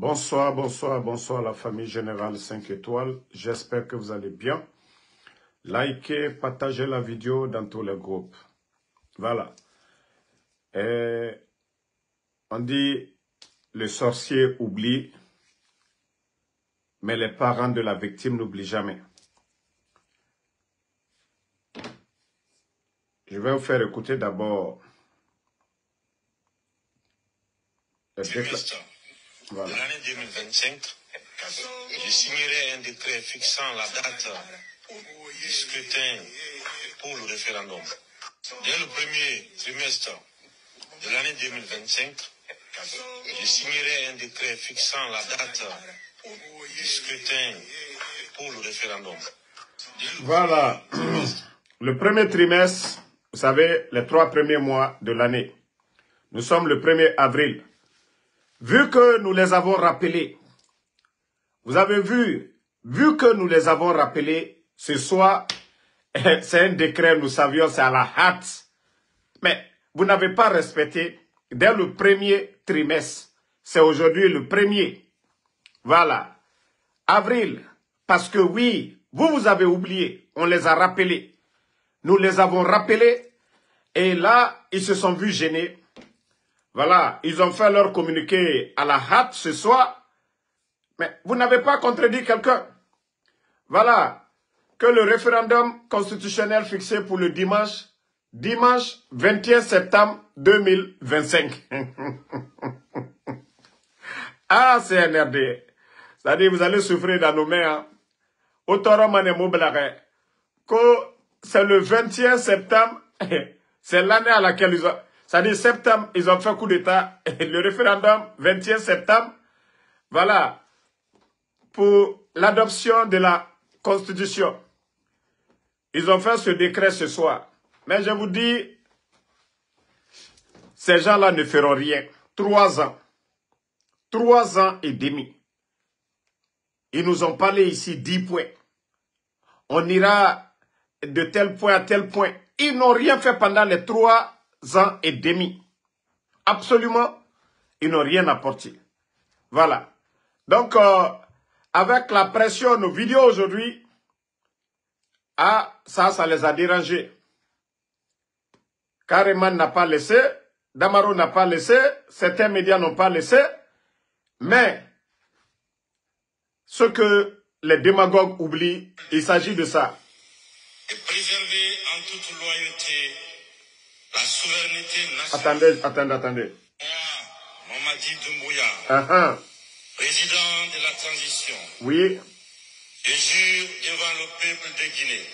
Bonsoir, bonsoir, bonsoir la famille Générale 5 étoiles. J'espère que vous allez bien. Likez, partagez la vidéo dans tous les groupes. Voilà. Et on dit le sorcier oublie, mais les parents de la victime n'oublient jamais. Je vais vous faire écouter d'abord voilà. De l'année 2025, je signerai un décret fixant la date du scrutin pour le référendum. Dès le premier trimestre de l'année 2025, je signerai un décret fixant la date du scrutin pour le référendum. Voilà. Le premier trimestre, vous savez, les 3 premiers mois de l'année. Nous sommes le 1er avril. Vu que nous les avons rappelés, vous avez vu que nous les avons rappelés, ce soir, c'est un décret, nous savions, c'est à la hâte. Mais vous n'avez pas respecté dès le premier trimestre. C'est aujourd'hui le 1er. Voilà. Avril. Parce que oui, vous avez oublié. On les a rappelés. Nous les avons rappelés. Et là, ils se sont vus gênés. Voilà. Ils ont fait leur communiqué à la hâte ce soir. Mais vous n'avez pas contredit quelqu'un. Voilà. Que le référendum constitutionnel fixé pour le dimanche 21 septembre 2025. Ah, c'est NRD. C'est-à-dire, vous allez souffrir dans nos mains. Hein. C'est le 21 septembre, c'est l'année à laquelle ils ont... C'est-à-dire, septembre, ils ont fait coup d'État. Le référendum, 21 septembre, voilà, pour l'adoption de la Constitution. Ils ont fait ce décret ce soir. Mais je vous dis, ces gens-là ne feront rien. 3 ans. 3 ans et demi. Ils nous ont parlé ici 10 points. On ira de tel point à tel point. Ils n'ont rien fait pendant les 3 ans et demi. Absolument, ils n'ont rien apporté. Voilà. Donc, avec la pression, nos vidéos aujourd'hui, ça les a dérangés. Kareman n'a pas laissé, Damaro n'a pas laissé, certains médias n'ont pas laissé, mais ce que les démagogues oublient, il s'agit de ça. Et préserver en toute loyauté la souveraineté nationale. Attendez. Moi, Mamadi Doumbouya, président de la transition. Oui. Je jure devant le peuple de Guinée.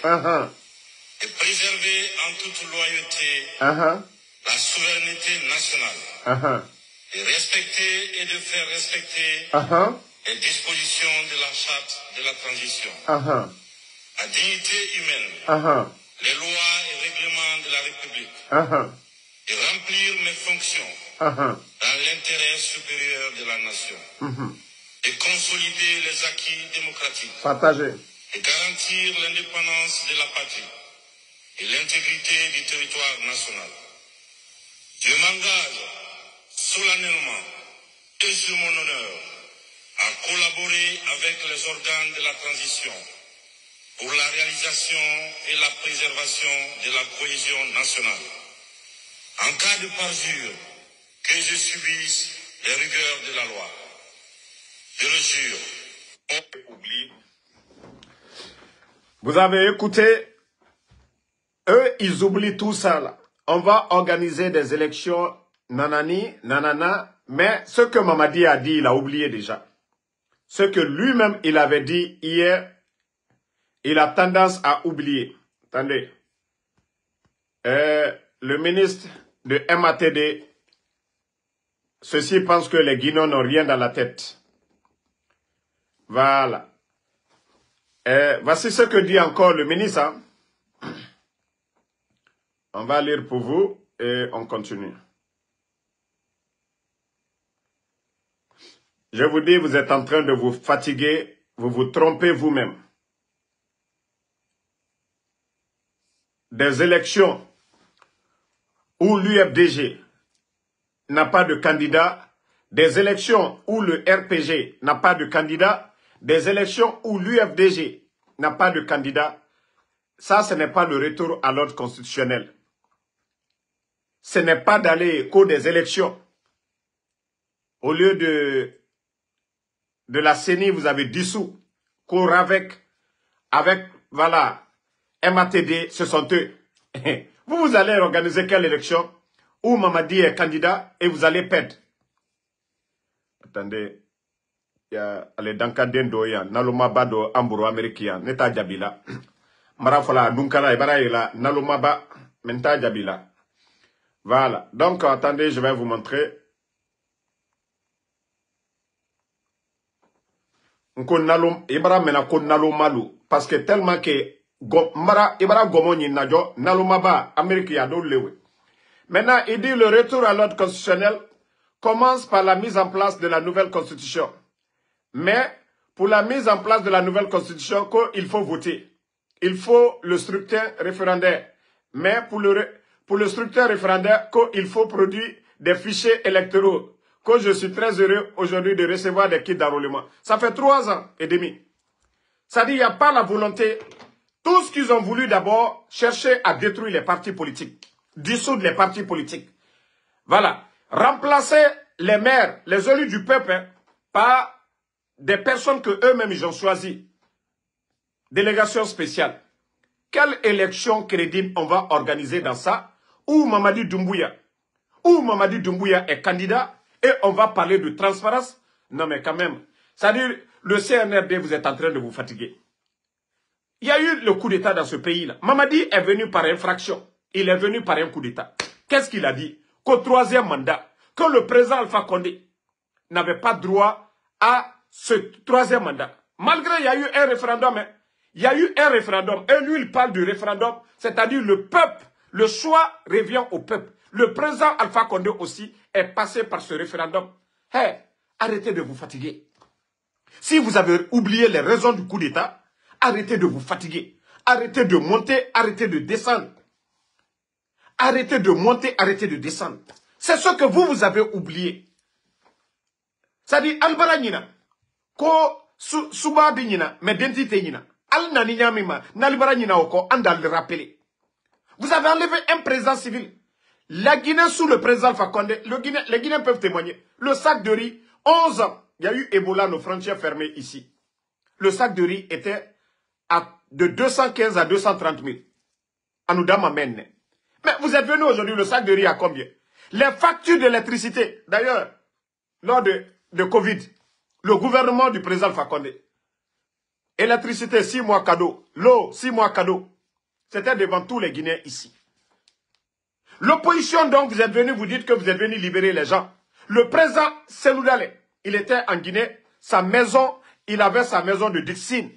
Et préserver en toute loyauté la souveraineté nationale. Et respecter et de faire respecter les dispositions de la charte de la transition. La dignité humaine, les lois et règlements de la République, et remplir mes fonctions dans l'intérêt supérieur de la nation, et consolider les acquis démocratiques, et garantir l'indépendance de la patrie et l'intégrité du territoire national. Je m'engage solennellement et sur mon honneur à collaborer avec les organes de la transition pour la réalisation et la préservation de la cohésion nationale. En cas de parjure, que je subisse les rigueurs de la loi. Je le jure. On oublie. Vous avez écouté, eux, ils oublient tout ça là. On va organiser des élections, nanani, nanana, mais ce que Mamadi a dit, il a oublié déjà. Ce que lui-même, il avait dit hier, il a tendance à oublier. Attendez. Le ministre de MATD, ceux-ci pensent que les Guinéens n'ont rien dans la tête. Voilà. Voici ce que dit encore le ministre. Hein. On va lire pour vous et on continue. Je vous dis, vous êtes en train de vous fatiguer, vous vous trompez vous-même. Des élections où l'UFDG n'a pas de candidat, des élections où le RPG n'a pas de candidat, des élections où l'UFDG n'a pas de candidat, ça, ce n'est pas le retour à l'ordre constitutionnel. Ce n'est pas d'aller qu'aux des élections. Au lieu de la CENI, vous avez dissous, cours avec, voilà, MATD, ce sont eux. Vous allez organiser quelle élection où Mamadi est candidat et vous allez perdre. Attendez, il y a les Dankadendo, il y a Nalomabado, Amburo, Américain, Neta Djabila. Marafala, Dunkala, Ibaraïla, Nalomaba, Menta Djabila. Voilà, donc attendez, je vais vous montrer. Ibara mena ko Nalomalu, parce que tellement que Ibara Gomoni Nadjo, Nalomaba, Amérique Yado Lewe. Maintenant, il dit le retour à l'ordre constitutionnel commence par la mise en place de la nouvelle constitution. Mais pour la mise en place de la nouvelle constitution, il faut voter. Il faut le scrutin référendaire. Mais pour le scrutin référendaire, il faut produire des fichiers électoraux. Que je suis très heureux aujourd'hui de recevoir des kits d'enrôlement. Ça fait 3 ans et demi. Ça dit, il n'y a pas la volonté. Tout ce qu'ils ont voulu d'abord, chercher à détruire les partis politiques. Dissoudre les partis politiques. Voilà. Remplacer les maires, les élus du peuple, par des personnes que eux-mêmes ils ont choisies. Délégation spéciale. Quelle élection crédible on va organiser dans ça? Où Mamadi Doumbouya est candidat et on va parler de transparence? Non mais quand même. C'est-à-dire, le CNRD, vous êtes en train de vous fatiguer. Il y a eu le coup d'État dans ce pays-là. Mamadi est venu par infraction. Il est venu par un coup d'État. Qu'est-ce qu'il a dit? Qu'au 3e mandat, que le président Alpha Condé n'avait pas droit à ce 3e mandat. Malgré il y a eu un référendum. Il y a eu un référendum. Et lui, il parle du référendum. C'est-à-dire le peuple. Le choix revient au peuple. Le président Alpha Condé aussi est passé par ce référendum. Hey, arrêtez de vous fatiguer. Si vous avez oublié les raisons du coup d'État, arrêtez de vous fatiguer. Arrêtez de monter, arrêtez de descendre. Arrêtez de monter, arrêtez de descendre. C'est ce que vous avez oublié. Ça dit, Albara Nina, ko Suba Nina, mais Dentite Nina, Al Naninya Mima, Nalibara Nina Oko, Andal le rappeler. Vous avez enlevé un président civil. La Guinée sous le président Alpha Condé, les Guinéens peuvent témoigner. Le sac de riz, 11 ans. Il y a eu Ebola, nos frontières fermées ici. Le sac de riz était de 215 à 230 000. Anoudama Menne. Mais vous êtes venu aujourd'hui, le sac de riz à combien? Les factures d'électricité, d'ailleurs, lors de Covid, le gouvernement du président Alpha Condé, électricité 6 mois cadeau, l'eau 6 mois cadeau. C'était devant tous les Guinéens ici. L'opposition, donc, vous êtes venu, vous dites que vous êtes venu libérer les gens. Le président Seloudale, il était en Guinée, sa maison, il avait sa maison de Dixine.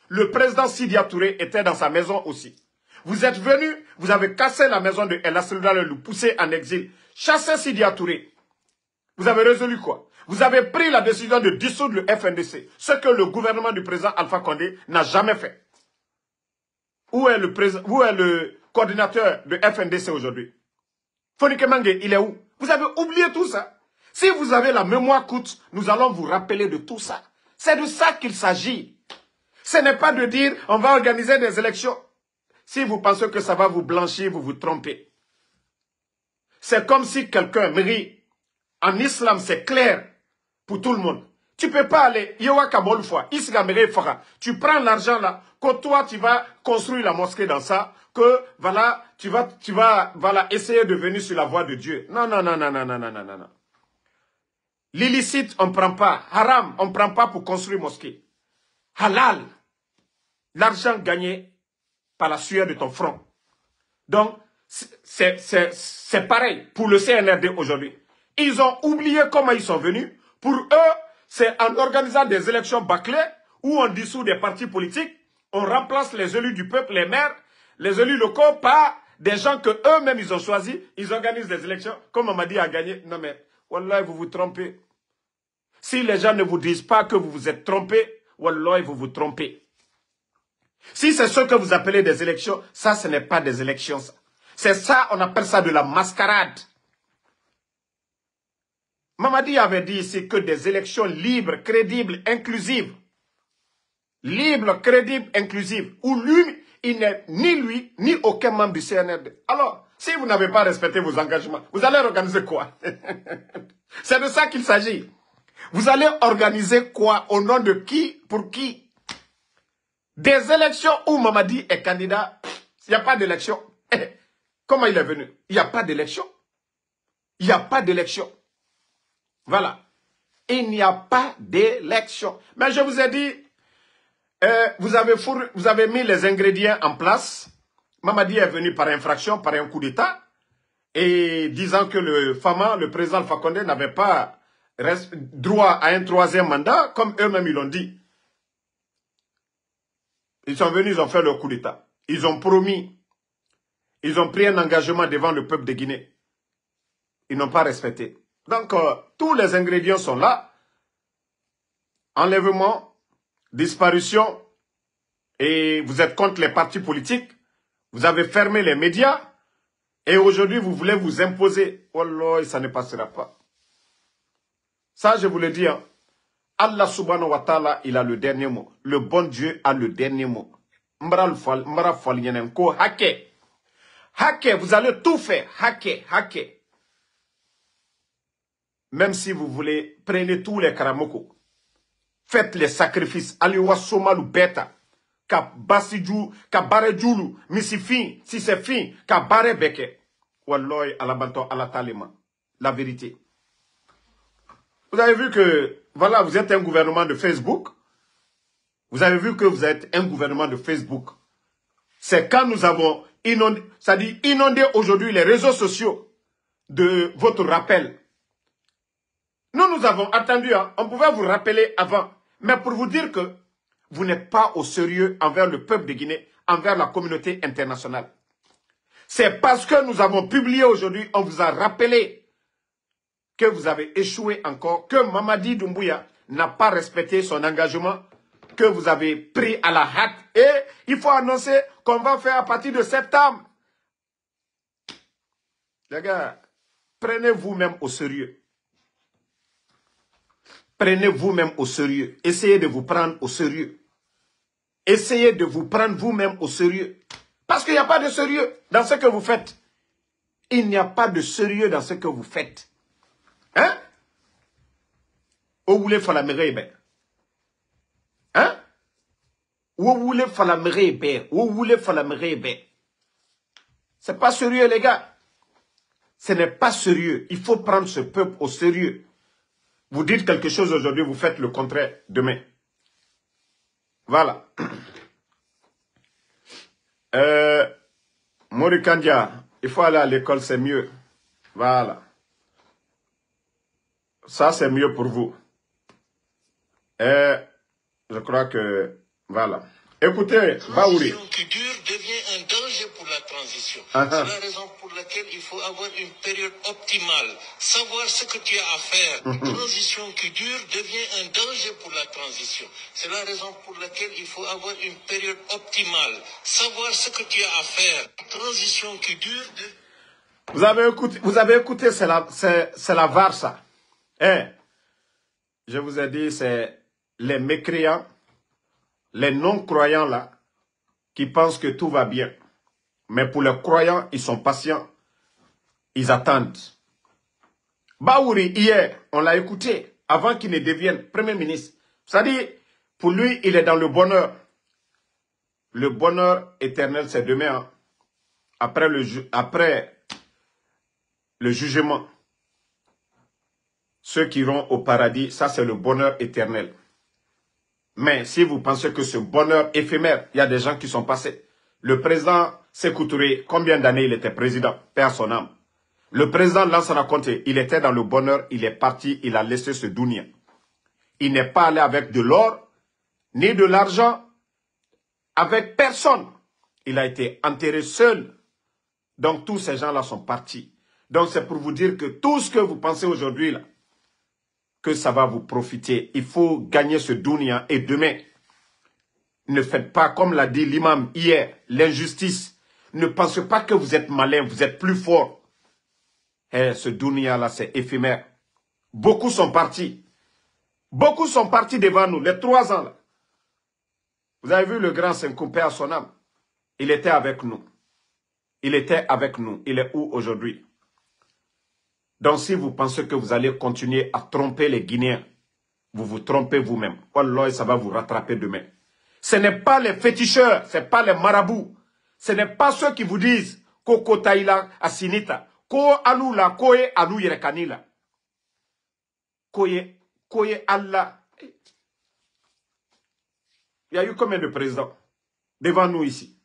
Le président Sidia Touré était dans sa maison aussi. Vous êtes venu, vous avez cassé la maison de El Seloudale, le poussé en exil. Chassé Sidia Touré. Vous avez résolu quoi? Vous avez pris la décision de dissoudre le FNDC, ce que le gouvernement du président Alpha Condé n'a jamais fait. Où est le coordinateur de FNDC aujourd'hui? Fonike Mange, il est où? Vous avez oublié tout ça. Si vous avez la mémoire courte, nous allons vous rappeler de tout ça. C'est de ça qu'il s'agit. Ce n'est pas de dire, on va organiser des élections. Si vous pensez que ça va vous blanchir, vous vous trompez. C'est comme si quelqu'un mérite. En islam, c'est clair pour tout le monde. Tu ne peux pas aller, tu prends l'argent là, que toi tu vas construire la mosquée dans ça, que voilà, tu vas voilà, essayer de venir sur la voie de Dieu. Non, non, non, non, non, non, non, non, non. L'illicite, on ne prend pas. Haram, on ne prend pas pour construire mosquée. Halal, l'argent gagné par la sueur de ton front. Donc, c'est pareil pour le CNRD aujourd'hui. Ils ont oublié comment ils sont venus. Pour eux, c'est en organisant des élections bâclées où on dissout des partis politiques, on remplace les élus du peuple, les maires, les élus locaux par des gens que eux-mêmes ils ont choisis. Ils organisent des élections. Comme on m'a dit à gagner. Non mais, wallah, vous vous trompez. Si les gens ne vous disent pas que vous vous êtes trompé, wallah, vous vous trompez. Si c'est ce que vous appelez des élections, ça, ce n'est pas des élections. C'est ça, on appelle ça de la mascarade. Mamadi avait dit ici que des élections libres, crédibles, inclusives. Libres, crédibles, inclusives. Où lui, il n'est ni lui, ni aucun membre du CNRD. Alors, si vous n'avez pas respecté vos engagements, vous allez organiser quoi? C'est de ça qu'il s'agit. Vous allez organiser quoi? Au nom de qui? Pour qui? Des élections où Mamadi est candidat. Il n'y a pas d'élection. Comment il est venu? Il n'y a pas d'élection. Il n'y a pas d'élection. Voilà. Il n'y a pas d'élection. Mais je vous ai dit, vous avez mis les ingrédients en place. Mamadi est venu par infraction, par un coup d'État, et disant que le Fama, le président Alpha Condé, n'avait pas droit à un troisième mandat, comme eux-mêmes ils l'ont dit. Ils sont venus, ils ont fait leur coup d'État. Ils ont promis, ils ont pris un engagement devant le peuple de Guinée. Ils n'ont pas respecté. Donc, tous les ingrédients sont là. Enlèvement, disparition, et vous êtes contre les partis politiques. Vous avez fermé les médias. Et aujourd'hui, vous voulez vous imposer. Wallah, ça ne passera pas. Ça, je vous le dis. Hein. Allah subhanahu wa ta'ala, il a le dernier mot. Le bon Dieu a le dernier mot. Hake, vous allez tout faire. Hake. Même si vous voulez, prenez tous les karamoko. Faites les sacrifices. Aliwa somalu beta. Ka basiju, ka bare julu, misi fin, si c'est fin, ka bare beke. Walloy alabanto alatalema. La vérité. Vous avez vu que, voilà, vous êtes un gouvernement de Facebook. Vous avez vu que vous êtes un gouvernement de Facebook. C'est quand nous avons inondé, c'est-à-dire inondé aujourd'hui les réseaux sociaux de votre rappel. Nous avons attendu, hein, on pouvait vous rappeler avant. Mais pour vous dire que vous n'êtes pas au sérieux envers le peuple de Guinée, envers la communauté internationale. C'est parce que nous avons publié aujourd'hui, on vous a rappelé que vous avez échoué encore, que Mamadi Doumbouya n'a pas respecté son engagement, que vous avez pris à la hâte. Et il faut annoncer qu'on va faire à partir de septembre. Les gars, prenez vous-même au sérieux. Prenez vous-même au sérieux. Essayez de vous prendre au sérieux. Essayez de vous prendre vous-même au sérieux. Parce qu'il n'y a pas de sérieux dans ce que vous faites. Il n'y a pas de sérieux dans ce que vous faites. Hein? Où voulez faire la mairie? Hein? Où voulez faire la mairie? Où voulez faire la mairie? C'est pas sérieux, les gars. Ce n'est pas sérieux. Il faut prendre ce peuple au sérieux. Vous dites quelque chose aujourd'hui, vous faites le contraire demain. Voilà. Morikandia, il faut aller à l'école, c'est mieux. Voilà. Ça, c'est mieux pour vous. Je crois que... Voilà. Écoutez, Baouri. La transition qui dure devient un danger pour la transition. C'est la raison pour laquelle il faut avoir une période optimale. Savoir ce que tu as à faire. Une transition qui dure devient un danger pour la transition. C'est la raison pour laquelle il faut avoir une période optimale. Savoir ce que tu as à faire. Une transition qui dure... Vous avez écouté, c'est la VAR, ça. Je vous ai dit, c'est les mécréants, les non-croyants là, qui pensent que tout va bien. Mais pour les croyants, ils sont patients. Ils attendent. Baouri, hier, on l'a écouté, avant qu'il ne devienne Premier ministre. C'est-à-dire, pour lui, il est dans le bonheur. Le bonheur éternel, c'est demain. Hein. Après le jugement. Ceux qui iront au paradis, ça c'est le bonheur éternel. Mais si vous pensez que ce bonheur éphémère, il y a des gens qui sont passés. Le président Sékou Touré, combien d'années il était président? Père son âme. Le président Lansana Conté, il était dans le bonheur, il est parti, il a laissé ce dounia. Il n'est pas allé avec de l'or, ni de l'argent, avec personne. Il a été enterré seul. Donc tous ces gens-là sont partis. Donc c'est pour vous dire que tout ce que vous pensez aujourd'hui là, que ça va vous profiter. Il faut gagner ce dounia et demain. Ne faites pas, comme l'a dit l'imam hier, l'injustice. Ne pensez pas que vous êtes malin, vous êtes plus fort. Ce dounia là, c'est éphémère. Beaucoup sont partis. Beaucoup sont partis devant nous, les 3 ans. Là. Vous avez vu le grand Senkoupé à son âme. Il était avec nous. Il était avec nous. Il est où aujourd'hui? Donc si vous pensez que vous allez continuer à tromper les Guinéens, vous vous trompez vous-même. Wallah, ça va vous rattraper demain. Ce n'est pas les féticheurs, ce n'est pas les marabouts. Ce n'est pas ceux qui vous disent Koko Taïla Asinita, Ko Alula, Koye Alou Yerekanila. Koye Allah. Il y a eu combien de présidents devant nous ici?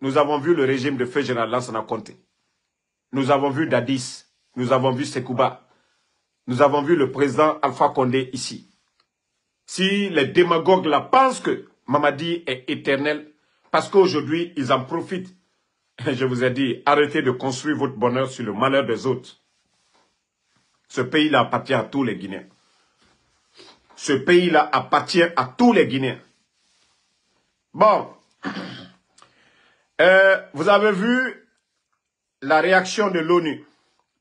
Nous avons vu le régime de feu général Lansana Conté. Nous avons vu Dadis. Nous avons vu Sekouba. Nous avons vu le président Alpha Condé ici. Si les démagogues là pensent que Mamadi est éternel, parce qu'aujourd'hui, ils en profitent. Je vous ai dit, arrêtez de construire votre bonheur sur le malheur des autres. Ce pays-là appartient à tous les Guinéens. Ce pays-là appartient à tous les Guinéens. Bon. Vous avez vu la réaction de l'ONU,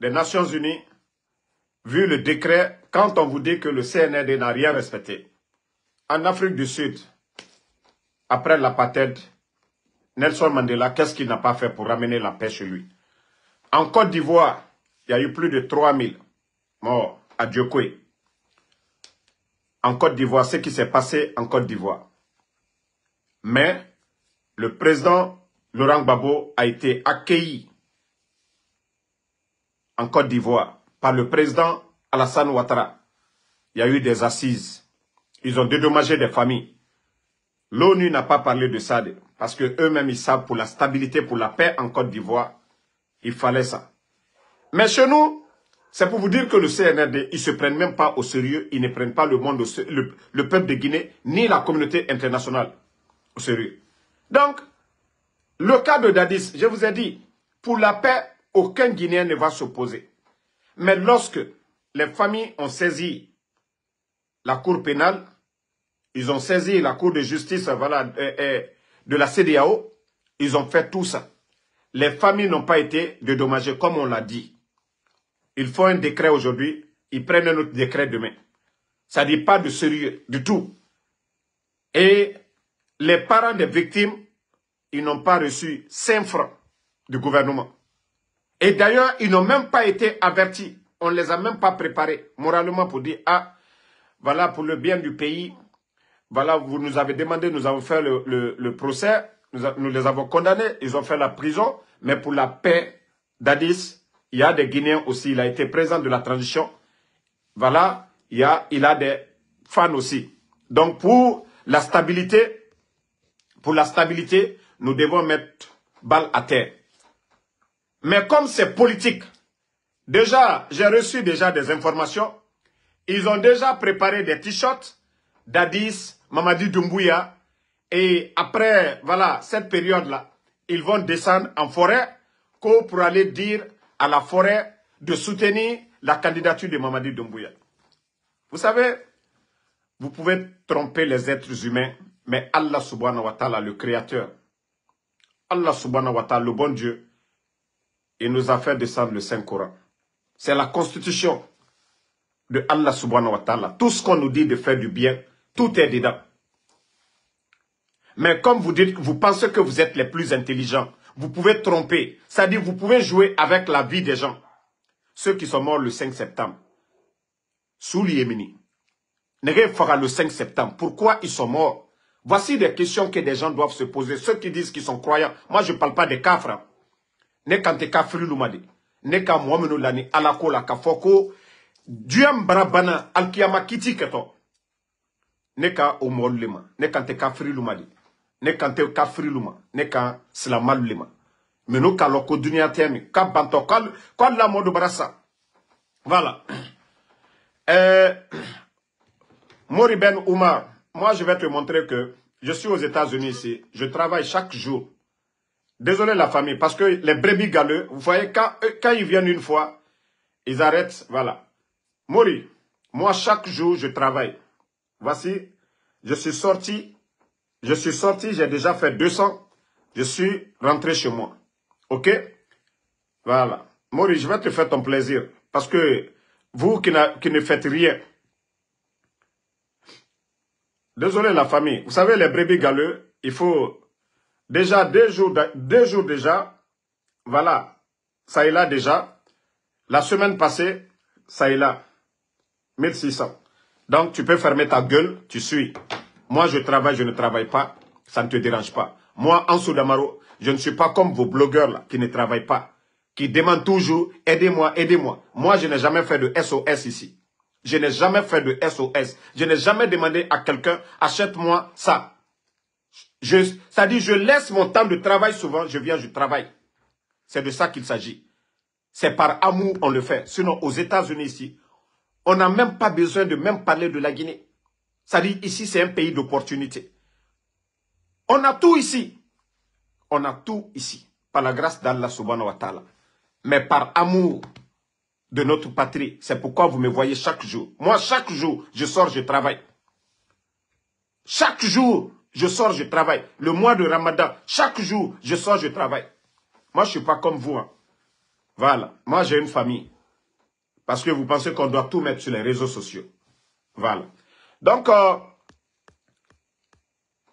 des Nations Unies, vu le décret, quand on vous dit que le CNRD n'a rien respecté. En Afrique du Sud, après l'apartheid, Nelson Mandela, qu'est-ce qu'il n'a pas fait pour ramener la paix chez lui? En Côte d'Ivoire, il y a eu plus de 3000 morts à Djokoué. En Côte d'Ivoire, ce qui s'est passé en Côte d'Ivoire. Mais le président Laurent Gbagbo a été accueilli en Côte d'Ivoire par le président Alassane Ouattara. Il y a eu des assises. Ils ont dédommagé des familles. L'ONU n'a pas parlé de ça, parce qu'eux-mêmes, ils savent pour la stabilité, pour la paix en Côte d'Ivoire, il fallait ça. Mais chez nous, c'est pour vous dire que le CNRD, ils ne se prennent même pas au sérieux, ils ne prennent pas le monde, le peuple de Guinée, ni la communauté internationale au sérieux. Donc, le cas de Dadis, je vous ai dit, pour la paix, aucun Guinéen ne va s'opposer. Mais lorsque les familles ont saisi la cour pénale, ils ont saisi la cour de justice voilà, de la CEDEAO, ils ont fait tout ça. Les familles n'ont pas été dédommagées comme on l'a dit. Ils font un décret aujourd'hui, ils prennent un autre décret demain. Ça ne dit pas de sérieux du tout. Et les parents des victimes, ils n'ont pas reçu 5 francs du gouvernement. Et d'ailleurs, ils n'ont même pas été avertis. On ne les a même pas préparés moralement pour dire, ah, voilà pour le bien du pays, voilà, vous nous avez demandé, nous avons fait le procès, nous les avons condamnés, ils ont fait la prison, mais pour la paix d'Addis, il y a des Guinéens aussi, il a été président de la transition, voilà, il a des fans aussi. Donc pour la stabilité, nous devons mettre balle à terre. Mais comme c'est politique, déjà, j'ai reçu déjà des informations, ils ont déjà préparé des t-shirts d'Addis, Mamadi Doumbouya, et après, voilà, cette période-là, ils vont descendre en forêt pour aller dire à la forêt de soutenir la candidature de Mamadi Doumbouya. Vous savez, vous pouvez tromper les êtres humains, mais Allah subhanahu wa ta'ala, le créateur, Allah subhanahu wa ta'ala, le bon Dieu, il nous a fait descendre le Saint-Coran. C'est la constitution de Allah subhanahu wa ta'ala. Tout ce qu'on nous dit de faire du bien, tout est dedans. Mais comme vous dites, vous pensez que vous êtes les plus intelligents, vous pouvez tromper. C'est-à-dire, vous pouvez jouer avec la vie des gens. Ceux qui sont morts le 5 septembre. Sous l'Yémeni. Nere fera le 5 septembre. Pourquoi ils sont morts? Voici des questions que des gens doivent se poser. Ceux qui disent qu'ils sont croyants. Moi, je ne parle pas des kafra. Ne quand te kafri lumadi. Ne quand Mohamed Lani alako la kafoko. Duyam barabana alkiyama kiti keto. Ne quand omol lema. Ne quand te kafri lumadi. Ne quand te kafri luma. Ne quand slamal lema. Mais nous, quand l'on dunia termi. Quand banto. Quand la mode barassa. Voilà. Mori Ben Oumar, moi je vais te montrer que je suis aux États-Unis ici, je travaille chaque jour. Désolé la famille, parce que les brebis galeux, vous voyez, quand ils viennent une fois, ils arrêtent, voilà. Mori, moi chaque jour je travaille. Voici, je suis sorti, j'ai déjà fait 200, je suis rentré chez moi. Ok? Voilà. Mori, je vais te faire ton plaisir, parce que Vous qui ne faites rien. Désolé la famille. Vous savez, les brebis galeux, il faut déjà 2 jours déjà. Voilà. Ça est là déjà. La semaine passée, ça est là. 1600. Donc, tu peux fermer ta gueule, tu suis. Moi, je travaille, je ne travaille pas. Ça ne te dérange pas. Moi, Ansou Damaro, je ne suis pas comme vos blogueurs là, qui ne travaillent pas. Qui demandent toujours, aidez-moi, aidez-moi. Moi, je n'ai jamais fait de SOS ici. Je n'ai jamais fait de SOS. Je n'ai jamais demandé à quelqu'un, achète-moi ça. C'est-à-dire, je laisse mon temps de travail souvent, je viens, je travaille. C'est de ça qu'il s'agit. C'est par amour on le fait. Sinon, aux États-Unis ici, on n'a même pas besoin de même parler de la Guinée. C'est-à-dire, ici, c'est un pays d'opportunité. On a tout ici. On a tout ici. Par la grâce d'Allah subhanahu wa ta'ala. Mais par amour de notre patrie. C'est pourquoi vous me voyez chaque jour. Moi, chaque jour, je sors, je travaille. Chaque jour, je sors, je travaille. Le mois de Ramadan, chaque jour, je sors, je travaille. Moi, je ne suis pas comme vous. Hein. Voilà. Moi, j'ai une famille. Parce que vous pensez qu'on doit tout mettre sur les réseaux sociaux. Voilà. Donc,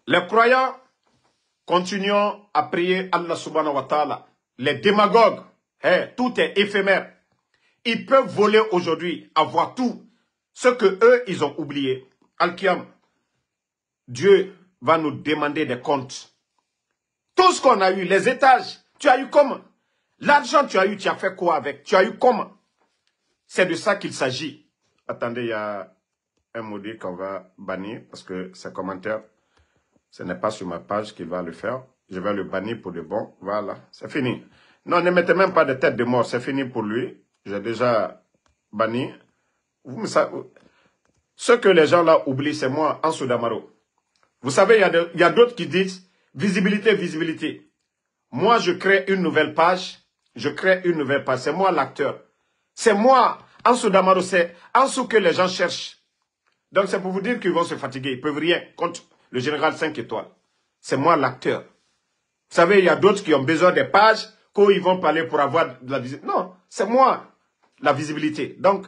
les croyants, continuons à prier Allah subhanahu wa ta'ala. Les démagogues, tout est éphémère. Ils peuvent voler aujourd'hui, avoir tout. Ce que eux, ils ont oublié. Al-Qiyam, Dieu va nous demander des comptes. Tout ce qu'on a eu, les étages, tu as eu comment? L'argent tu as eu, tu as fait quoi avec? Tu as eu comment? C'est de ça qu'il s'agit. Attendez, il y a un maudit qu'on va bannir parce que ces commentaires, ce n'est pas sur ma page qu'il va le faire. Je vais le bannir pour de bon. Voilà, c'est fini. Non, ne mettez même pas de tête de mort, c'est fini pour lui. J'ai déjà banni. Ce que les gens là oublient, c'est moi, Ansou Damaro. Vous savez, il y a d'autres qui disent visibilité, visibilité. Moi, je crée une nouvelle page. Je crée une nouvelle page. C'est moi l'acteur. C'est moi, Ansou Damaro, c'est Ansou que les gens cherchent. Donc c'est pour vous dire qu'ils vont se fatiguer. Ils ne peuvent rien contre le général 5 étoiles. C'est moi l'acteur. Vous savez, il y a d'autres qui ont besoin des pages, quand ils vont parler pour avoir de la visibilité. Non, c'est moi la visibilité. Donc,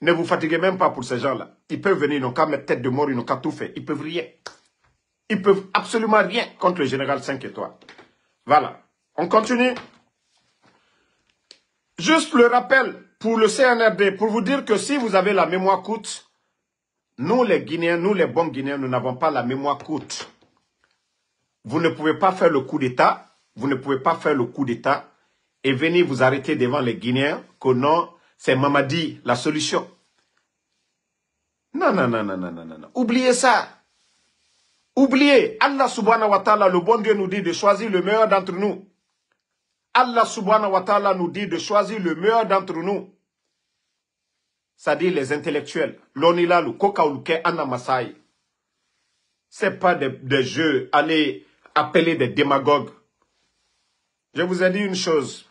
ne vous fatiguez même pas pour ces gens-là. Ils peuvent venir, ils n'ont qu'à mettre tête de mort, ils n'ont qu'à tout faire. Ils peuvent rien. Ils peuvent absolument rien contre le général 5 étoiles. Voilà. On continue. Juste le rappel pour le CNRD, pour vous dire que si vous avez la mémoire courte, nous les Guinéens, nous les bons Guinéens, nous n'avons pas la mémoire courte. Vous ne pouvez pas faire le coup d'État, vous ne pouvez pas faire le coup d'État et venir vous arrêter devant les Guinéens que non, c'est Mamadi la solution. Non, non, non, non, non, non, non. Oubliez ça. Oubliez. Allah subhanahu wa ta'ala, le bon Dieu nous dit de choisir le meilleur d'entre nous. Allah subhanahu wa ta'ala nous dit de choisir le meilleur d'entre nous. C'est-à-dire les intellectuels. L'onilalu, kokauluke, anna masai. C'est pas des jeux, allez appeler des démagogues. Je vous ai dit une chose.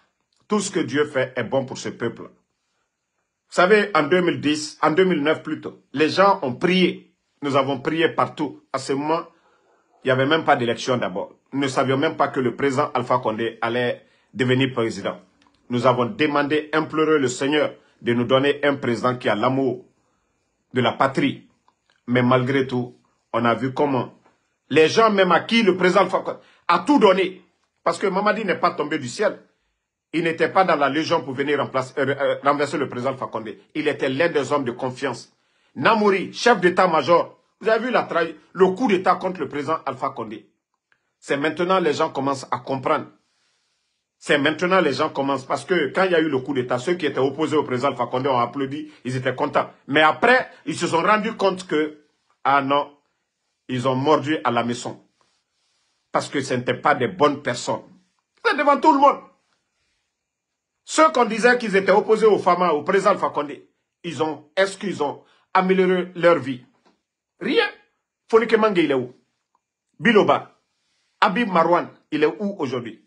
Tout ce que Dieu fait est bon pour ce peuple. Vous savez, en 2010, en 2009 plutôt, les gens ont prié. Nous avons prié partout. À ce moment, il n'y avait même pas d'élection d'abord. Nous ne savions même pas que le président Alpha Condé allait devenir président. Nous avons demandé, imploré le Seigneur de nous donner un président qui a l'amour de la patrie. Mais malgré tout, on a vu comment les gens, même à qui le président Alpha Condé a tout donné. Parce que Mamadi n'est pas tombé du ciel. Il n'était pas dans la légion pour venir renverser le président Alpha Condé. Il était l'un des hommes de confiance. Namouri, chef d'état-major, vous avez vu le coup d'état contre le président Alpha Condé. C'est maintenant les gens commencent à comprendre. C'est maintenant les gens commencent. Parce que quand il y a eu le coup d'état, ceux qui étaient opposés au président Alpha Condé ont applaudi, ils étaient contents. Mais après, ils se sont rendus compte que, ah non, ils ont mordu à la maison. Parce que ce n'étaient pas des bonnes personnes. C'est devant tout le monde. Ceux qu'on disait qu'ils étaient opposés au Fama, au président Alpha Condé, est-ce qu'ils ont amélioré leur vie? Rien. Fonike Mange, il est où? Biloba. Habib Marwan, il est où aujourd'hui?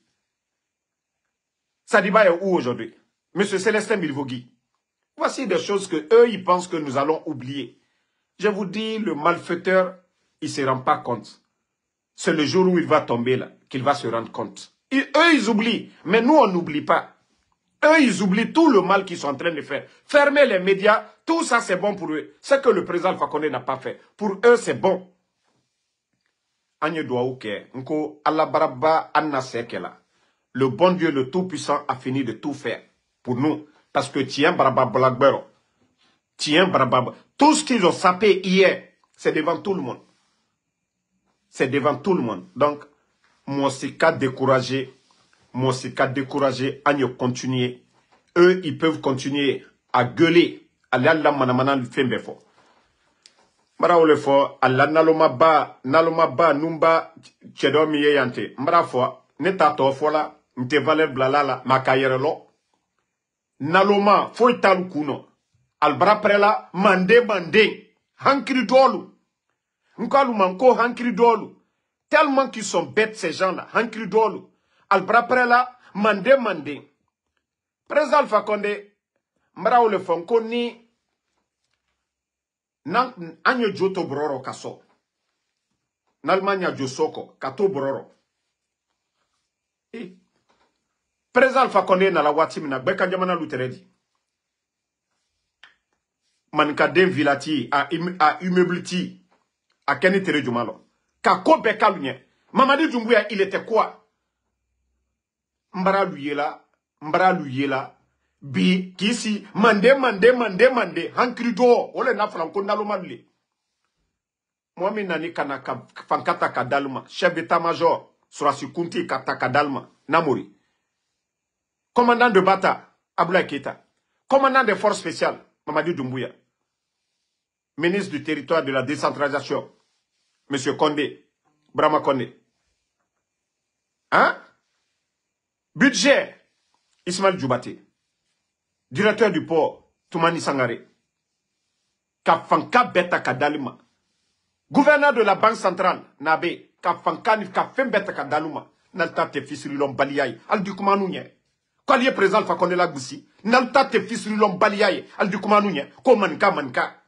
Sadiba est où aujourd'hui? Monsieur Célestin Bilvogui. Voici des choses que eux, ils pensent que nous allons oublier. Je vous dis, le malfaiteur, il ne se rend pas compte. C'est le jour où il va tomber là, qu'il va se rendre compte. Eux, ils oublient. Mais nous, on n'oublie pas. Eux, ils oublient tout le mal qu'ils sont en train de faire. Fermer les médias, tout ça, c'est bon pour eux. Ce que le président Alpha Condé n'a pas fait. Pour eux, c'est bon. Le bon Dieu, le Tout-Puissant, a fini de tout faire pour nous. Parce que tiens, tout ce qu'ils ont sapé hier, c'est devant tout le monde. C'est devant tout le monde. Donc, moi, c'est qu'à décourager. Moi, c'est qu'à décourager à ne continuer. Eux, ils peuvent continuer à gueuler. Allah manamana le fait fort. Mara ole fo Allah naloma ba numba chedomi yante. Mara fo neta to fo la nte valer blalala makayere lo. Naloma fo italu kuno. Albra prela mande hankiri dolu. Nkalu manko hankiri dolu. Tellement qu'ils sont bêtes ces gens-là. Hankiri dolu. Albra prela mande. Président Alpha Condé, mbara ole fonko ni anyo joto broro kaso. Nalmanya josoko kato broro. Président Alpha Condé na la watim na beka jamana luteredi. Manka den vilati a immeubliti a keni tere jumalo. Kako beka lunye. Mamadi Doumbouya, il était quoi? Mbara luyela. Bi, kisi, mande. Hankri do, ole na franco naloma lule. Mwami nani kana fankata kadalma. Chef d'état-major, Surasi Kunti kata kadalma. Namori. Commandant de Bata, Abdoulaye Keita. Commandant des forces spéciales, Mamadi Doumbouya. Ministre du territoire de la décentralisation, Monsieur Condé, Brahma Condé. Hein? Budget, Ismaël Djoubaté. Directeur du port, Toumani Sangare. Kafanka Beta Kadalima. Gouverneur de la Banque centrale, Nabe. Kafanka Kafem Beta Kadaluma. Nalta te fils l'homme baliaye. Al du Koumanouye. Quand il est présent, il faut qu'on ait la goussi. Nalta te fils l'homme baliaye. Al du Koumanouye. Manka.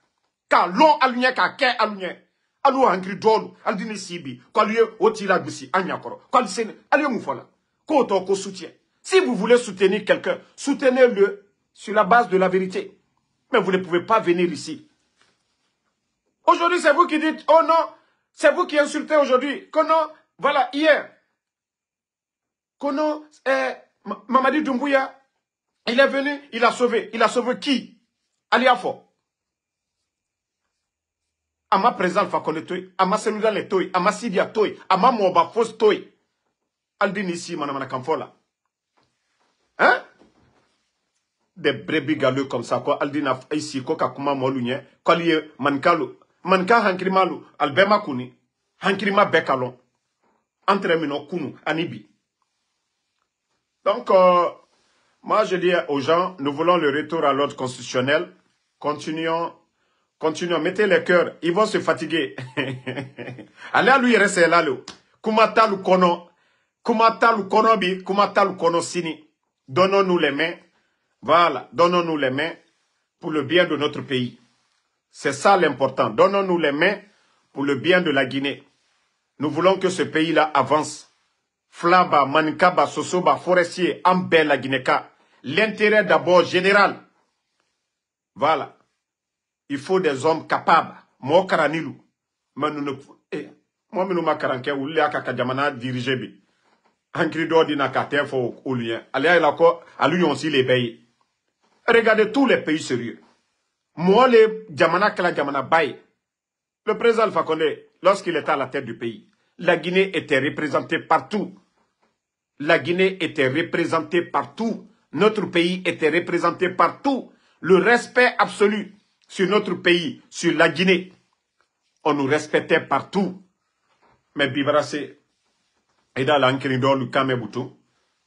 Ka long alunye ka ke alunye. Alou hankri dolu. Al dine sibi. Quand il est oti la goussi. Anyakoro. Quand il est allez moufola. Ko soutien. Si vous voulez soutenir quelqu'un, soutenez-le sur la base de la vérité. Mais vous ne pouvez pas venir ici. Aujourd'hui, c'est vous qui dites, oh non, c'est vous qui insultez aujourd'hui. Que non, voilà, hier. Que non, Mamadi Doumbouya, il est venu, il a sauvé. Il a sauvé qui? Aliafo. Ama présent Fakone Toy, ama Selouda le Toy, ama Sidia Toy, ama Moba Fos Toy. Aldin ici, manamana Kamfola. Hein? Des brebis galeux comme ça, quoi. Aldina ici, koka kuma molunye, quoi liye mankalo. Manka hankrimalu, albema kuni, hankrima bekalon. Entremino kunu, anibi. Donc, moi je dis aux gens, nous voulons le retour à l'ordre constitutionnel. Continuons, mettez les cœurs, ils vont se fatiguer. Allez à lui rester là, le. Kumatalu kono bi, kumatalu kono sini. Donnons-nous les mains. Voilà, donnons-nous les mains pour le bien de notre pays. C'est ça l'important. Donnons-nous les mains pour le bien de la Guinée. Nous voulons que ce pays-là avance. Flaba, Mankaba, Sosoba, Forestier, Ambel, la Guinée-Ka. L'intérêt d'abord général. Voilà. Il faut des hommes capables. Moi, Karanilou. Mais nous ne... Moi, nous ma karanke ou l'a kakadjamana dirigé bi. Hankri d'ordina kater fo ou lien. Allez, il a quoi? À lui aussi les pays. Regardez tous les pays sérieux. Moi, les Djamana Kala Djamana Baye. Le président Alpha Condé, lorsqu'il était à la tête du pays, la Guinée était représentée partout. La Guinée était représentée partout. Notre pays était représenté partout. Le respect absolu sur notre pays, sur la Guinée. On nous respectait partout. Mais Bibarase, et dans l'Ankrido, le Kameboutou,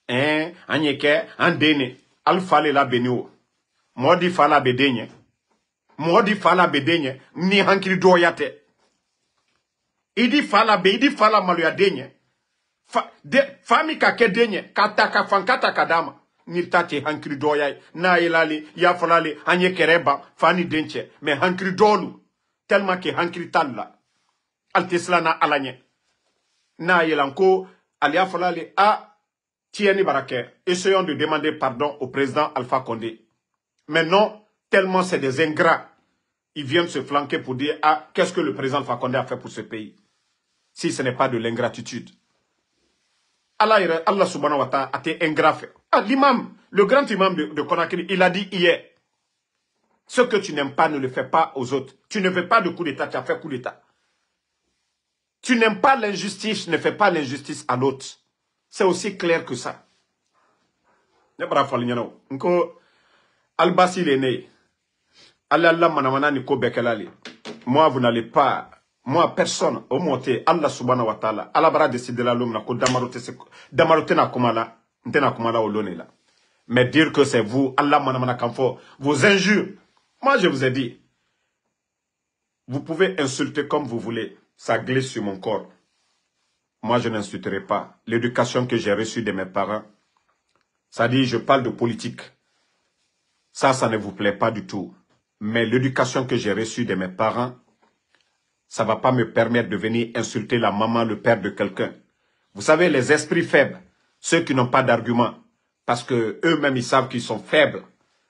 Anyeke, Andene, Alpha la Benio. Modi Fala Bedenye. Modi Fala Bedenye, ni Hankri Doyate. Idi Fala Be, Idi Fala Maluya Denye. Fami Kake Denye, Kataka Fankata Kadama. Niltate Hankri Doyay, Na Elali, Yafalale, Anyekereba, Fani Denche, mais Hankri Dolu. Tellement que Hankri Talla. Altesla na Alanye. Na Yelanko, Aliafalale, Tieni Baraké, essayons de demander pardon au président Alpha Condé. Mais non, tellement c'est des ingrats. Ils viennent se flanquer pour dire, ah, qu'est-ce que le président Alpha Condé a fait pour ce pays? Si ce n'est pas de l'ingratitude. Allah subhanahu wa ta'ala a été ingrat. Ah, l'imam, le grand imam de Conakry, il a dit hier, ce que tu n'aimes pas, ne le fais pas aux autres. Tu ne fais pas de coup d'État, tu as fait coup d'État. Tu n'aimes pas l'injustice, ne fais pas l'injustice à l'autre. C'est aussi clair que ça. Albasi l'aîné. Moi, vous n'allez pas. Moi, personne, au monté, Allah subhanahu wa ta'ala, Allah bara décider la l'homme, damarote na kumala, ntena kumala olone la. Mais dire que c'est vous, Allah manamana kamfo, vos injures. Moi, je vous ai dit, vous pouvez insulter comme vous voulez, ça glisse sur mon corps. Moi, je n'insulterai pas. L'éducation que j'ai reçue de mes parents, ça dit, je parle de politique. Ça ne vous plaît pas du tout. Mais l'éducation que j'ai reçue de mes parents, ça ne va pas me permettre de venir insulter la maman, le père de quelqu'un. Vous savez, les esprits faibles, ceux qui n'ont pas d'argument, parce que eux-mêmes, ils savent qu'ils sont faibles,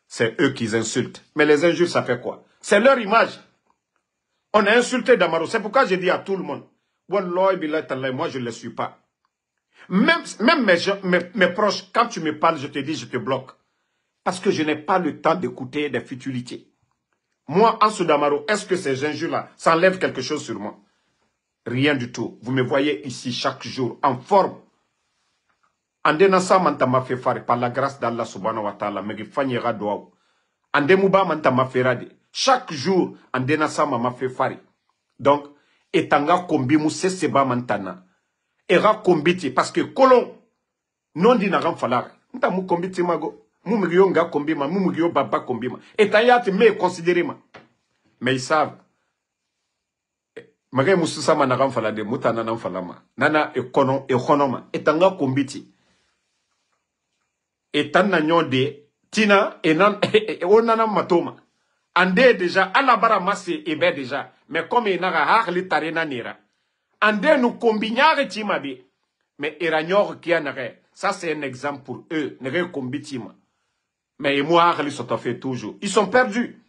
c'est eux qui insultent. Mais les injures, ça fait quoi? C'est leur image. On a insulté Damaro. C'est pourquoi j'ai dit à tout le monde, Wallahi, moi, je ne le suis pas. Même mes proches, quand tu me parles, je te dis, je te bloque. Parce que je n'ai pas le temps d'écouter des futilités. Moi, Ansou Damaro, est-ce que ces injures-là, ça enlève quelque chose sur moi? Rien du tout. Vous me voyez ici chaque jour, en forme. Andenasa mantama fait faire par la grâce d'Allah subhanahu wa ta'ala, mais fanyera doa. Andemuba mantama ferade. Chaque jour, andenasa mama fait faire. Donc, etanga kombi mu seseba mantana. Era kombiti, parce que kolon, non dinaram falar. Nta mu kombiti mago. Mumugyo nga kombima, mumugyo baba kombima. Etayate me considéré ma. Mais ils savent. Magay mususa managam falade, mutana nam falama. Nana ekonoma. Etanga kombiti. Etana nyonde, tina, onana matoma. Ande déjà, alabara masse ebe déjà. Mais comme enaga harli tarena nera. Ande nous combignare timabe. Mais eranyor qui anare. Ça c'est un exemple pour eux. Nere kombitima. Mais moi, ils sont fait toujours. Ils sont perdus.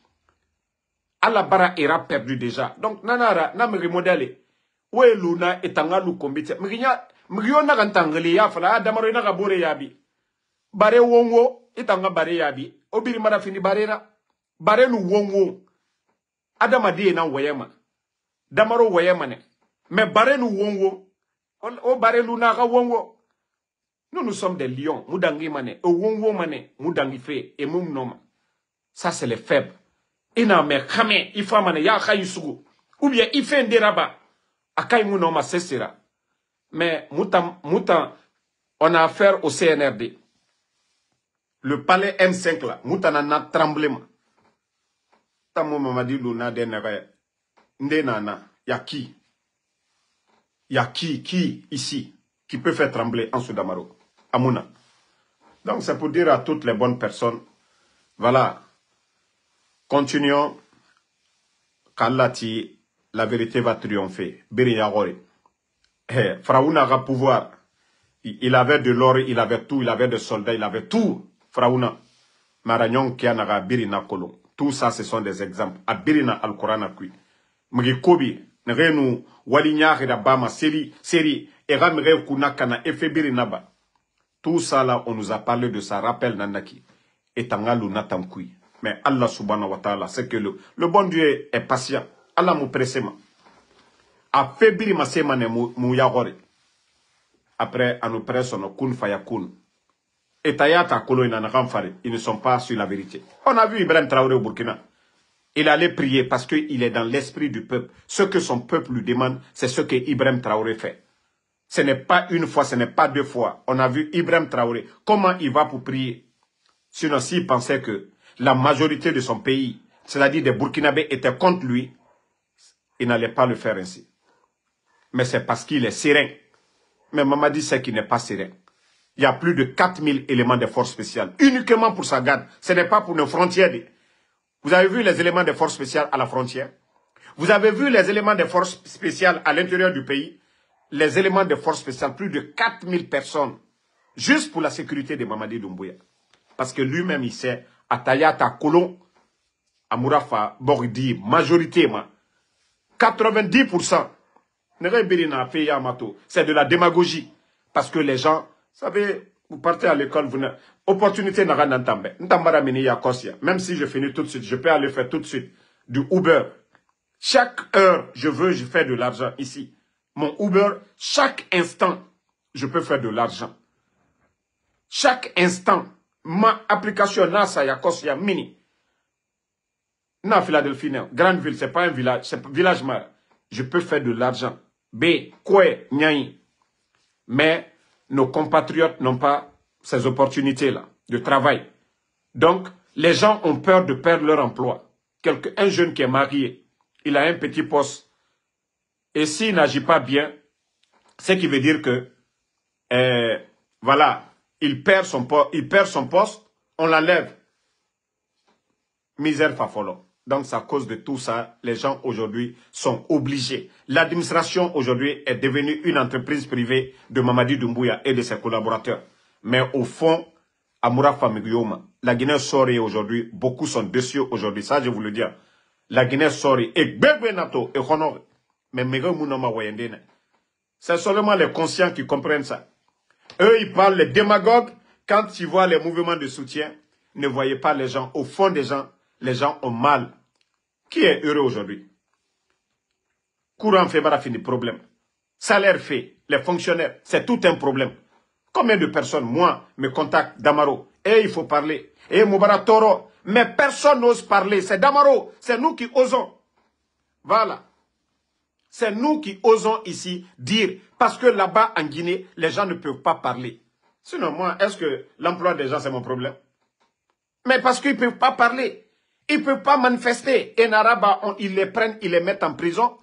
Alabara era perdu déjà. Donc, nanara, na me remodele. Oué luna etanga lu kombite. Mriyo na gantangeli ya fala. Damaro na gabore yabi. Bare wongo, etanga bare yabi. Obiri mara fini barera. Bare nu wongo. Adama di na wayema. Damaro wayema ne. Mais bare nu wongo. O bare luna ga wongo. Nous sommes des lions. Moudangi mane. Owongo mane. Moudangi fe. Et moum noma. Ça, c'est les faibles. Et na me kame. Ifa mane. Ya kha yusugu. Ou bien, il fait un déraba. Akai mounoma sesera. Mais, moutan, on a affaire au CNRD. Le palais M5 là. Moutan a tremblement. Tamou mamadi luna denere. Ndenana. Ya qui? Ya qui ici? Qui peut faire trembler en Soudamaro? Amouna. Donc c'est pour dire à toutes les bonnes personnes, voilà, continuons, Kalati, la vérité va triompher. Biriyagori. Fraouna a pouvoir. Il avait de l'or, il avait tout, il avait des soldats, il avait tout. Fraouna. Maragnon Kianaga Birina Kolon. Tout ça, ce sont des exemples. A Birina Al-Qur'an kui. Mrikobi, Nrenu, Walinya Bama, Seri, Eramre Kunakana, Efebiri Naba. Tout ça là, on nous a parlé de ça. Rappel Nanaki. Et Tangalu Natamkui. Mais Allah subhanahu wa ta'ala, c'est que le bon Dieu est patient. Allah mou pressema. A febiri masemane mou yagore. Après, à nous pressons, kun fayakun. Et Tayata Kolo et Nanaghamfare, ils ne sont pas sur la vérité. On a vu Ibrahim Traoré au Burkina. Il allait prier parce qu'il est dans l'esprit du peuple. Ce que son peuple lui demande, c'est ce que Ibrahim Traoré fait. Ce n'est pas une fois, ce n'est pas deux fois. On a vu Ibrahim Traoré. Comment il va pour prier? Sinon, s'il pensait que la majorité de son pays, c'est-à-dire des Burkinabés, étaient contre lui, il n'allait pas le faire ainsi. Mais c'est parce qu'il est serein. Mais Mamadi sait qu'il n'est pas serein. Il y a plus de 4000 éléments de forces spéciales, uniquement pour sa garde. Ce n'est pas pour nos frontières. Vous avez vu les éléments de forces spéciales à la frontière? Vous avez vu les éléments de forces spéciales à l'intérieur du pays? Les éléments de forces spéciales, plus de 4000 personnes. juste pour la sécurité de Mamadi Doumbouya. Parce que lui-même, il sait, Atayata Kolon, Amourafa, Bordi, majoritairement, 90%, c'est de la démagogie. Parce que les gens, vous savez, vous partez à l'école, vous n'avez opportunité n'a rien d'entendre. Même si je finis tout de suite, je peux aller faire tout de suite du Uber. Chaque heure, je fais de l'argent ici. Mon Uber, chaque instant, je peux faire de l'argent. Chaque instant, ma application NASA Yakosia Mini. Na Philadelphie, grande ville, c'est pas un village, c'est un village mar. Je peux faire de l'argent. B, Koué, Nyaï. Mais nos compatriotes n'ont pas ces opportunités-là de travail. Donc, les gens ont peur de perdre leur emploi. Un jeune qui est marié, il a un petit poste. Et s'il n'agit pas bien, ce qui veut dire que, voilà, il perd son poste, on l'enlève. Misère fafolo. Donc, c'est à cause de tout ça, les gens aujourd'hui sont obligés. L'administration aujourd'hui est devenue une entreprise privée de Mamadi Doumbouya et de ses collaborateurs. Mais au fond, Amoura Famiguyoma, la Guinée-Sori aujourd'hui, beaucoup sont dessus aujourd'hui. Ça, je vous le dis. La Guinée-Sori est Bebenato et Honor. Mais c'est seulement les conscients qui comprennent ça. Eux, ils parlent, les démagogues, quand ils voient les mouvements de soutien, ne voyez pas les gens. Au fond des gens, les gens ont mal. Qui est heureux aujourd'hui? Courant fait fini problème. Salaire fait, les fonctionnaires, c'est tout un problème. Combien de personnes, moi, me contactent Damaro? Et il faut parler. Et Moubara Toro. Mais personne n'ose parler. C'est Damaro. C'est nous qui osons. Voilà. C'est nous qui osons ici dire. Parce que là-bas, en Guinée, les gens ne peuvent pas parler. Sinon, moi, est-ce que l'emploi des gens, c'est mon problème? Mais parce qu'ils ne peuvent pas parler. Ils ne peuvent pas manifester. Et Naraba, ils les prennent, ils les mettent en prison.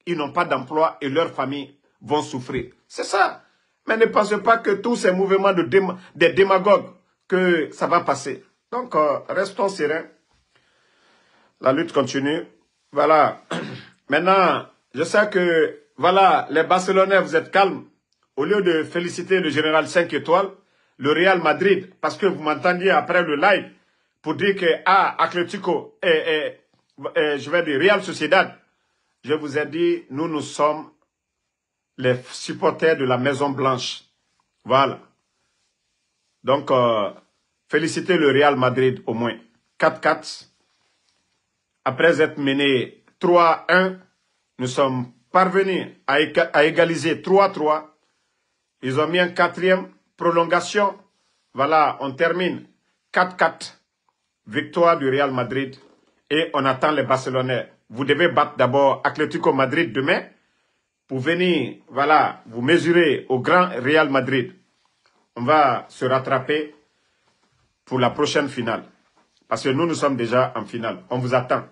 Ils n'ont pas d'emploi et leurs familles vont souffrir. C'est ça. Mais ne pensez pas que tous ces mouvements des démagogues, que ça va passer. Donc, restons sereins. La lutte continue. Voilà. Maintenant, je sais que, voilà, les Barcelonais, vous êtes calmes. Au lieu de féliciter le général 5 étoiles, le Real Madrid, parce que vous m'entendiez après le live, pour dire que, Atlético je vais dire Real Sociedad, je vous ai dit, nous sommes les supporters de la Maison Blanche. Voilà. Donc, félicitez le Real Madrid au moins. 4-4. Après être mené 3-1, nous sommes parvenus à égaliser 3-3. Ils ont mis un quatrième prolongation. Voilà, on termine 4-4. Victoire du Real Madrid. Et on attend les Barcelonais. Vous devez battre d'abord Atlético Madrid demain pour venir, voilà, vous mesurer au grand Real Madrid. On va se rattraper pour la prochaine finale. Parce que nous sommes déjà en finale. On vous attend.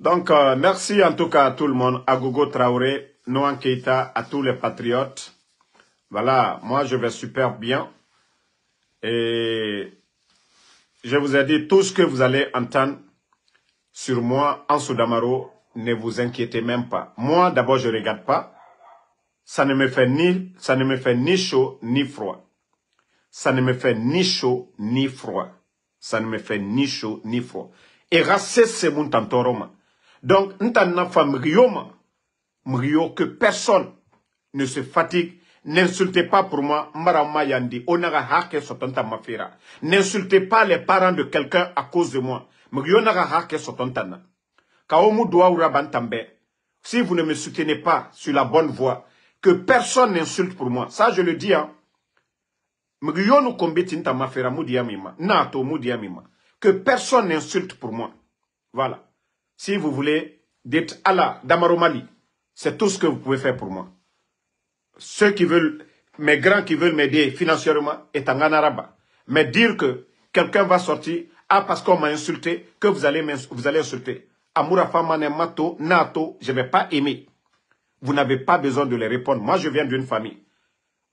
Donc, merci en tout cas à tout le monde. À Gogo Traoré, Noan Keita, à tous les patriotes. Voilà, moi je vais super bien. Et je vous ai dit tout ce que vous allez entendre sur moi en Soudamaro. Ne vous inquiétez même pas. Moi, d'abord, je ne regarde pas. Ça ne me fait ni chaud ni froid. Ça ne me fait ni chaud ni froid. Ça ne me fait ni chaud ni froid. Et rassez ce mon tantoroma. Donc, n'tana femme que personne ne se fatigue. N'insultez pas pour moi, Marama Yandi, Onaga Hake Sotonta Mafira. N'insultez pas les parents de quelqu'un à cause de moi. Mrionaga Hake Sotontana. Kaomu doa urabantambe. Si vous ne me soutenez pas sur la bonne voie, que personne n'insulte pour moi. Ça, je le dis, hein. Mrionou kombetinta mafira mudiamima. Nato mudiamima. Que personne n'insulte pour moi. Voilà. Si vous voulez, dites Allah, Damaro Mali. C'est tout ce que vous pouvez faire pour moi. Ceux qui veulent, mes grands qui veulent m'aider financièrement, est en Ganaraba. Mais dire que quelqu'un va sortir, parce qu'on m'a insulté, que vous allez insulter. Amoura Famane Mato, Nato, je ne vais pas aimer. Vous n'avez pas besoin de les répondre. Moi, je viens d'une famille.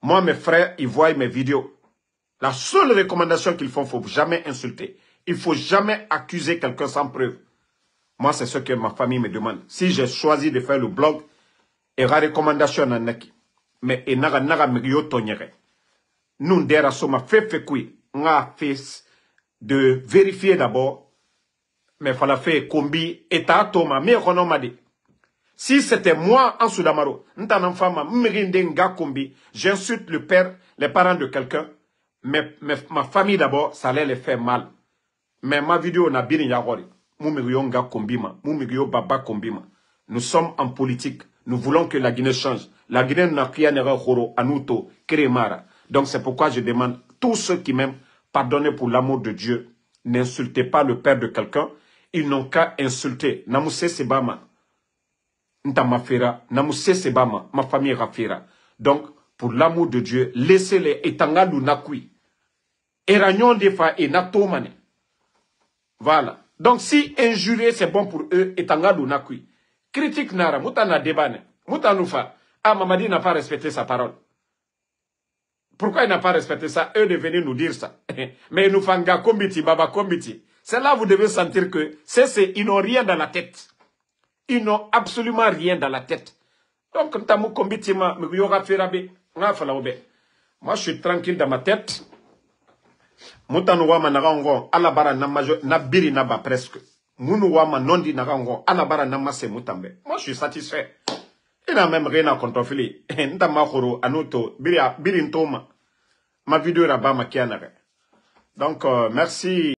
Moi, mes frères, ils voient mes vidéos. La seule recommandation qu'ils font, il ne faut jamais insulter. Il ne faut jamais accuser quelqu'un sans preuve. Moi, c'est ce que ma famille me demande. Si j'ai choisi de faire le blog, et la recommandation en Naki. mais et naga migyo tonyere. Nous dera soma fait kui, nga fait de vérifier d'abord, mais fallait faire combi, état toma, mais dit. Si c'était moi en Soudamaro, j'insulte le père, les parents de quelqu'un, mais ma famille d'abord, ça allait les faire mal. Mais ma vidéo n'a bien yagori. Nous sommes en politique. Nous voulons que la Guinée change. La Guinée n'a rien à faire Anuto, Kremara. Donc c'est pourquoi je demande tous ceux qui m'aiment, pardonnez pour l'amour de Dieu. N'insultez pas le père de quelqu'un. Ils n'ont qu'à insulter. Namuse Sebama. Ma famille rafira. Donc, pour l'amour de Dieu, laissez-les etangalu nakui. Eragnon defa et natomane. Voilà. Donc, si injurier c'est bon pour eux, etangalu nakui. Critique nara, moutana debane. Moutanufa. Ah, Mamadi n'a pas respecté sa parole. Pourquoi il n'a pas respecté ça? Eux de venir nous dire ça. Mais nous fanga kombiti, baba kombiti. C'est là où vous devez sentir que ils n'ont rien dans la tête. Ils n'ont absolument rien dans la tête. Donc, moi, je suis tranquille dans ma tête. Moi, je suis satisfait. Il n'a même rien à contrefiler. Ma vidéo est là-bas. Donc, merci.